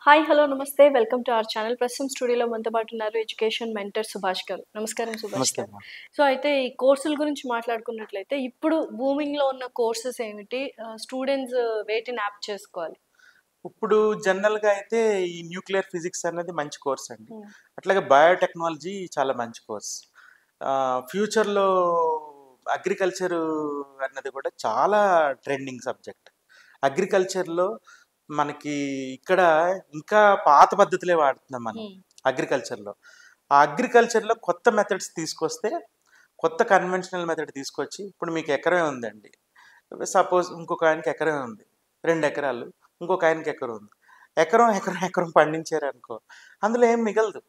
Hi hello నమస్తే welcome to our channel. ప్రస్తుతం స్టూడియోలో మనతో పాటు ఉన్నారు ఎడ్యుకేషన్ మెంటర్ సుభాష్ గారు. నమస్కారం సుభాష్ నమస్తే గారు. అమ్మా. సో అయితే ఈ కోర్సుల గురించి మాట్లాడుకున్నట్లయితే ఇప్పుడు బూమింగ్లో ఉన్న కోర్సెస్ ఏమిటి, స్టూడెంట్స్ వేటిని యాప్ చేసుకోవాలి? ఇప్పుడు జనరల్‌గా అయితే ఈ న్యూక్లియర్ ఫిజిక్స్ అనేది మంచి కోర్స్ అండి. Hmm. అట్లాగే బయోటెక్నాలజీ చాలా మంచి కోర్స్. ఫ్యూచర్‌లో అగ్రికల్చర్ అన్నది కూడా చాలా ట్రెండింగ్ సబ్జెక్ట్. అగ్రికల్చర్‌లో మనకి ఇక్కడ ఇంకా పాత పద్ధతులే వాడుతున్నాం మనం Hmm. అగ్రికల్చర్‌లో. ఆ అగ్రికల్చర్‌లో కొత్త మెథడ్స్ తీసుకొస్తే, కొత్త కన్వెన్షనల్ మెథడ్ తీసుకొచ్చి ఇప్పుడు మీకు ఎకరమే ఉందండి. సపోజ్ ఇంకొక ఆయనకి ఎకరమే ఉంది. 2 ఎకరాలు. ఇంకొక ఆయనకి ఎకరం ఉంది. ఎకరం, ఎకరం, ఎకరం పండించారనుకో, అందులో ఏం మిగలదు.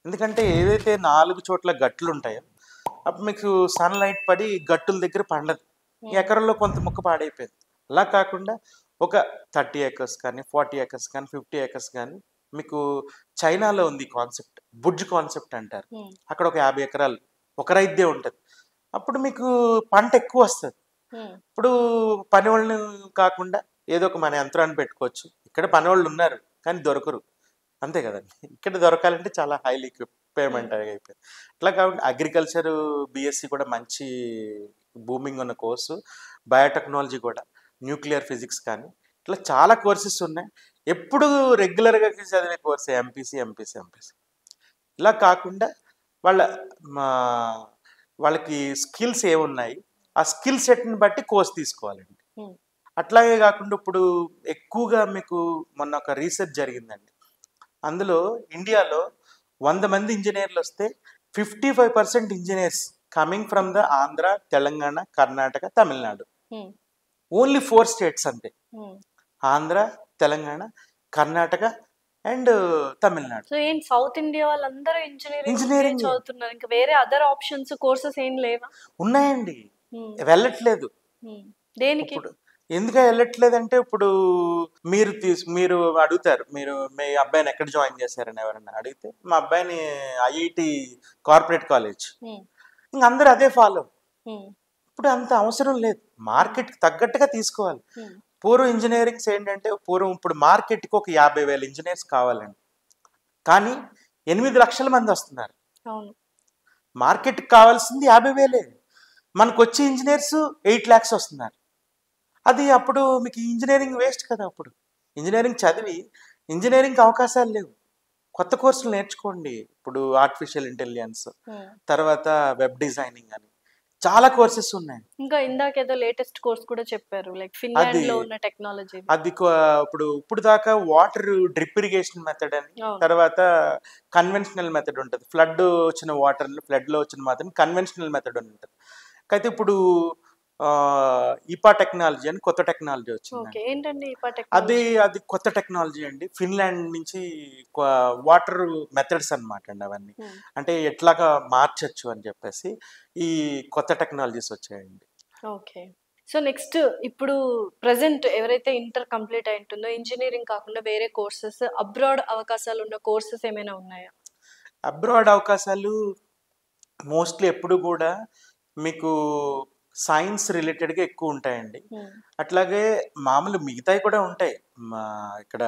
ఎందుకంటే ఏదైతే 4 చోట్ల గట్లుంటాయో, అప్పుడు మీకు సన్‌లైట్ పడి గట్టుల దగ్గర పండదు. ఈ ఎకరంలో కొంత ముక్క పాడైపోయింది. అలా కాకుండా ఒక 30 ఏకర్స్ కానీ, 40 ఏకర్స్ కానీ, 50 ఏకర్స్ కానీ మీకు చైనాలో ఉంది కాన్సెప్ట్. బుడ్జ్ కాన్సెప్ట్ అంటారు. Hmm. అక్కడ ఒక 50 ఎకరాలు ఒక రైతుదే ఉంటది. అప్పుడు మీకు పంట ఎక్కువొస్తది. Hmm. ఇప్పుడు పనివాళ్ళని కాకుండా ఏదో ఒక మన యంత్రాన్ని పెట్టుకోవచ్చు. ఇక్కడ పనివాళ్ళు ఉన్నారు కానీ దొరకరు. అంతే కదండి. ఇక్కడ దొరకాలంటే చాలా హైలీ పేమెంట్ అయిపోయింది. అట్లా కాబట్టి అగ్రికల్చర్ బీఎస్సీ కూడా మంచి బూమింగ్ ఉన్న కోర్సు. బయోటెక్నాలజీ కూడా, న్యూక్లియర్ ఫిజిక్స్ కానీ ఇట్లా చాలా కోర్సెస్ ఉన్నాయి. ఎప్పుడు రెగ్యులర్గా చదివే కోర్సే ఎంపీసీ. ఇలా కాకుండా వాళ్ళ వాళ్ళకి స్కిల్స్ ఏమున్నాయి, ఆ స్కిల్ సెట్ని బట్టి కోర్స్ తీసుకోవాలండి. Hmm. అట్లాగే కాకుండా ఇప్పుడు ఎక్కువగా మీకు మొన్న ఒక రీసెర్చ్ జరిగిందండి. అందులో ఇండియాలో 100 మంది ఇంజనీర్లు వస్తే 55% engineers coming from the Andhra, Telangana, Karnataka, Tamil Nadu. Hmm. Only 4 states అంతే. Hmm. Andhra, Telangana, Karnataka and Tamil Nadu. So ఏంటి సౌత్ ఇండియా వాళ్ళందరూ ఇంజనీరింగ్ ఇంజనీరింగ్ చదువుతున్నారు, ఇంకా వేరే అదర్ ఆప్షన్స్ కోర్సెస్ ఏం లేవా? ఉన్నాయండి, Hmm. వెళ్ళట్లేదు. Hmm. దేనికి? ఇప్పుడు ఎందుకు వెళ్ళట్లేదంటే ఇప్పుడు మీరు అడుగుతారు, మీరు మీ అబ్బాయిని ఎక్కడ జాయిన్ చేశారని ఎవరన్నా అడిగితే మా అబ్బాయిని ఐఐటి కార్పొరేట్ కాలేజ్, Hmm. ఇంక అందరూ అదే ఫాలో. Hmm. ఇప్పుడు అంత అవసరం లేదు, మార్కెట్కి తగ్గట్టుగా తీసుకోవాలి. Hmm. పూర్వం ఇంజనీరింగ్స్ ఏంటంటే ఇప్పుడు మార్కెట్కి ఒక 50,000 ఇంజనీర్స్ కావాలండి, కానీ 8 లక్షల మంది వస్తున్నారు. అవును. మార్కెట్కి కావాల్సింది 50,000. మనకు వచ్చే ఇంజనీర్స్ 8 lakhs వస్తున్నారు. అది అప్పుడు మీకు ఇంజనీరింగ్ వేస్ట్ కదా. అప్పుడు ఇంజనీరింగ్ చదివి ఇంజనీరింగ్కి అవకాశాలు లేవు. కొత్త కోర్సులు నేర్చుకోండి. ఇప్పుడు ఆర్టిఫిషియల్ ఇంటెలిజెన్స్, Hmm. తర్వాత వెబ్ డిజైనింగ్ అని చాలా కోర్సెస్ ఉన్నాయి. ఇంకా ఇందాకేదో లేటెస్ట్ కోర్స్ కూడా చెప్పారు, లైక్ ఫిన్లాండ్ లో ఉన్న టెక్నాలజీ. అది ఇప్పుడు దాకా వాటర్ డ్రిప్ ఇరిగేషన్ మెథడ్ అని, అవును. తర్వాత కన్వెన్షనల్ మెథడ్ ఉంటుంది. ఫ్లడ్లో వచ్చిన మాత్రం కన్వెన్షనల్ మెథడ్ అని ఉంటుంది. అయితే ఇప్పుడు ఇపా టెక్నాలజీ అని కొత్త టెక్నాలజీ వచ్చింది. ఓకే, ఏంటండి ఇపా అది టెక్నాలజీ? అది కొత్త టెక్నాలజీ అండి. ఫిన్లాండ్ నుంచి వాటర్ మెథడ్స్ అన్నమాట అండి అవన్నీ. Hmm. అంటే ఎట్లాగా మార్చచ్చు అని చెప్పేసి ఈ కొత్త టెక్నాలజీస్ వచ్చాయండి. ఓకే. సో నెక్స్ట్ ఇప్పుడు ప్రెసెంట్ ఎవరైతే ఇంటర్ కంప్లీట్ అయి ఉంటుందో ఇంజనీరింగ్ కాకుండా వేరే కోర్సెస్, అబ్రాడ్ అవకాశాలు ఉన్న కోర్సెస్ ఏమైనా ఉన్నాయా? అబ్రాడ్ అవకాశాలు మోస్ట్లీ ఎప్పుడు కూడా మీకు సైన్స్ రిలేటెడ్గా ఎక్కువ ఉంటాయండి. Hmm. అట్లాగే మామూలు మిగతాయి కూడా ఉంటాయి. ఇక్కడ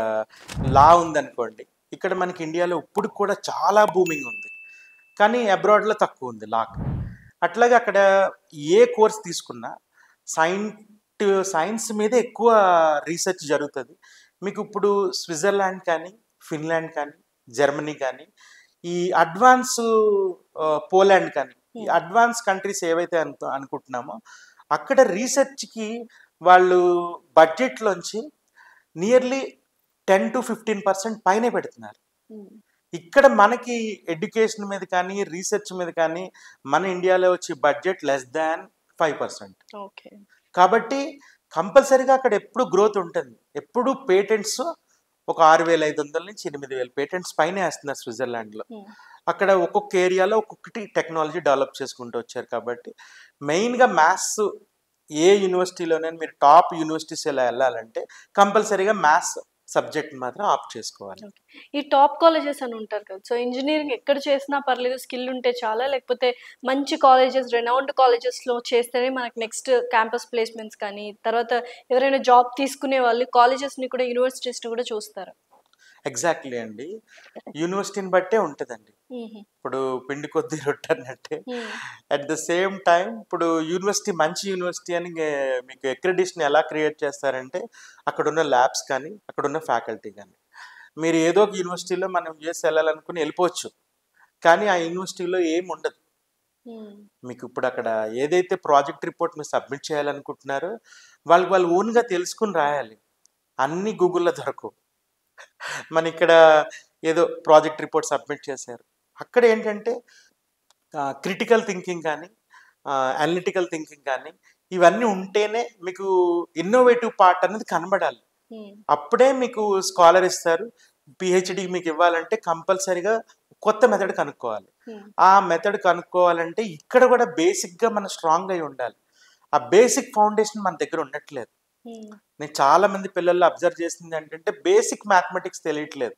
లా ఉందనుకోండి, ఇక్కడ మనకి ఇండియాలో ఇప్పుడు కూడా చాలా బూమింగ్ ఉంది, కానీ అబ్రాడ్లో తక్కువ ఉంది లాక్. అట్లాగే అక్కడ ఏ కోర్స్ తీసుకున్నా సైన్స్ మీద ఎక్కువ రీసెర్చ్ జరుగుతుంది. మీకు ఇప్పుడు స్విట్జర్లాండ్ కానీ, ఫిన్లాండ్ కానీ, జర్మనీ కానీ, ఈ అడ్వాన్స్ పోలాండ్ కానీ, ఈ అడ్వాన్స్ కంట్రీస్ ఏవైతే అనుకుంటున్నామో అక్కడ రీసెర్చ్కి వాళ్ళు బడ్జెట్లోంచి నియర్లీ 10 to 15% పైనే పెడుతున్నారు. Hmm. ఇక్కడ మనకి ఎడ్యుకేషన్ మీద కానీ, రీసెర్చ్ మీద కానీ మన ఇండియాలో వచ్చే బడ్జెట్ లెస్ దాన్ 5%. ఓకే. కాబట్టి కంపల్సరీగా అక్కడ ఎప్పుడు గ్రోత్ ఉంటుంది. ఎప్పుడు పేటెంట్స్ ఒక 6,500 నుంచి 8,000 పేటెంట్స్ పైన వేస్తున్నారు స్విట్జర్లాండ్లో. Hmm. అక్కడ ఒక్కొక్క ఏరియాలో ఒక్కొక్కటి టెక్నాలజీ డెవలప్ చేసుకుంటూ వచ్చారు. కాబట్టి మెయిన్గా మ్యాథ్స్ ఏ యూనివర్సిటీలోనైనా మీరు టాప్ యూనివర్సిటీస్ ఎలా వెళ్ళాలంటే కంపల్సరీగా మ్యాథ్స్ సబ్జెక్ట్ మాత్రం ఆప్ట్ చేసుకోవాలి. ఈ టాప్ కాలేజెస్ అని ఉంటారు కదా, సో ఇంజనీరింగ్ ఎక్కడ చేసినా పర్లేదు, స్కిల్ ఉంటే చాలా, లేకపోతే మంచి కాలేజెస్, రెనౌండ్ కాలేజెస్లో చేస్తేనే మనకి నెక్స్ట్ క్యాంపస్ ప్లేస్మెంట్స్ కానీ తర్వాత ఎవరైనా జాబ్ తీసుకునే వాళ్ళు కాలేజెస్ని కూడా యూనివర్సిటీస్ని కూడా చూస్తారు? ఎగ్జాక్ట్లీ అండి. యూనివర్సిటీని బట్టే ఉంటుందండి. ఇప్పుడు పిండి కొద్ది రొట్టె అన్నట్టే. అట్ ద సేమ్ టైం ఇప్పుడు యూనివర్సిటీ మంచి యూనివర్సిటీ అని మీకు అక్రిడిటేషన్ ఎలా క్రియేట్ చేస్తారంటే అక్కడున్న ల్యాబ్స్ కానీ అక్కడున్న ఫ్యాకల్టీ కానీ. మీరు ఏదో ఒక యూనివర్సిటీలో మనం యూఎస్ వెళ్ళాలనుకుని వెళ్ళిపోవచ్చు, కానీ ఆ యూనివర్సిటీలో ఏం ఉండదు. మీకు ఇప్పుడు అక్కడ ఏదైతే ప్రాజెక్ట్ రిపోర్ట్ మీరు సబ్మిట్ చేయాలనుకుంటున్నారో వాళ్ళు ఓన్గా తెలుసుకుని రాయాలి. అన్నీ గూగుల్లో దొరకవు. మన ఇక్కడ ఏదో ప్రాజెక్ట్ రిపోర్ట్ సబ్మిట్ చేశారు, అక్కడ ఏంటంటే క్రిటికల్ థింకింగ్ కానీ అనలిటికల్ థింకింగ్ కానీ ఇవన్నీ ఉంటేనే మీకు ఇన్నోవేటివ్ పార్ట్ అనేది కనబడాలి. అప్పుడే మీకు స్కాలర్ ఇస్తారు. పిహెచ్డికి మీకు ఇవ్వాలంటే కంపల్సరీగా కొత్త మెథడ్ కనుక్కోవాలి. ఆ మెథడ్ కనుక్కోవాలంటే ఇక్కడ కూడా బేసిక్గా మనం స్ట్రాంగ్ అయి ఉండాలి. ఆ బేసిక్ ఫౌండేషన్ మన దగ్గర ఉండట్లేదు. నేను చాలా మంది పిల్లల్లో అబ్జర్వ్ చేసింది ఏంటంటే బేసిక్ మ్యాథమెటిక్స్ తెలియట్లేదు.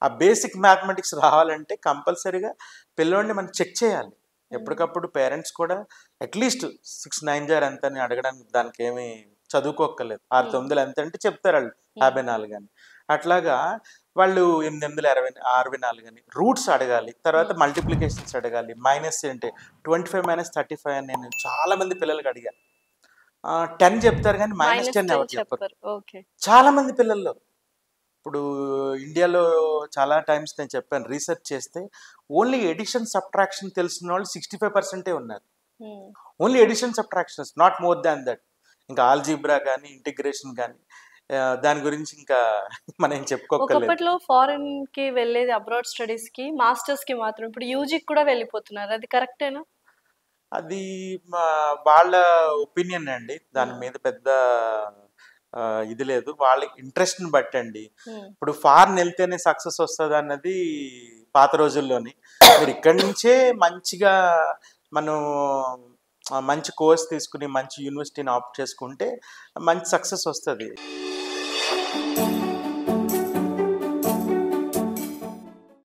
ఆ బేసిక్ మ్యాథమెటిక్స్ రావాలంటే కంపల్సరీగా పిల్లోడిని మనం చెక్ చేయాలి. ఎప్పటికప్పుడు పేరెంట్స్ కూడా అట్లీస్ట్ 6 9 జార్ ఎంత అని అడగడానికి దానికి ఏమి చదువుకోక్కర్లేదు. 6 9 ఎంత అంటే చెప్తారు వాళ్ళు 54 అని. అట్లాగా వాళ్ళు 8 8 64 అని రూట్స్ అడగాలి. తర్వాత మల్టిప్లికేషన్స్ అడగాలి. మైనస్ ఏంటి 25 - 35 అని నేను చాలా మంది పిల్లలకి అడిగాను. 10 చెప్తారు కానీ -10 ఎవరు చెప్పరు చాలా మంది పిల్లల్లో. ఇప్పుడు ఇండియాలో చాలా టైమ్స్ నేను చెప్పాను, రీసెర్చ్ చేస్తే ఓన్లీ ఎడిషన్ సబ్ట్రాక్షన్ తెలిసిన వాళ్ళు 65% ఉన్నారు. Only addition subtractions, not more than that. ఇంకా ఆల్జీబ్రా కానీ ఇంటిగ్రేషన్ కానీ దాని గురించి ఇంకా మనం చెప్పుకోకలేదు. ఒకప్పట్లో ఫారెన్ కి వెళ్ళేది అబ్రాడ్ స్టడీస్ కి, మాస్టర్స్ కి మాత్రం. ఇప్పుడు యూజీకి కూడా వెళ్ళిపోతున్నారు. అది కరెక్టేనా? అది వాళ్ళ ఒపీనియన్ అండి. దాని మీద పెద్ద ఇది లేదు. వాళ్ళ ఇంట్రెస్ట్ని బట్టి అండి. ఇప్పుడు ఫారెన్ వెళ్తేనే సక్సెస్ వస్తుంది అన్నది పాత రోజుల్లోని. మీరు ఇక్కడి నుంచే మంచిగా మనం మంచి కోర్స్ తీసుకుని మంచి యూనివర్సిటీని ఆప్ట్ చేసుకుంటే మంచి సక్సెస్ వస్తుంది.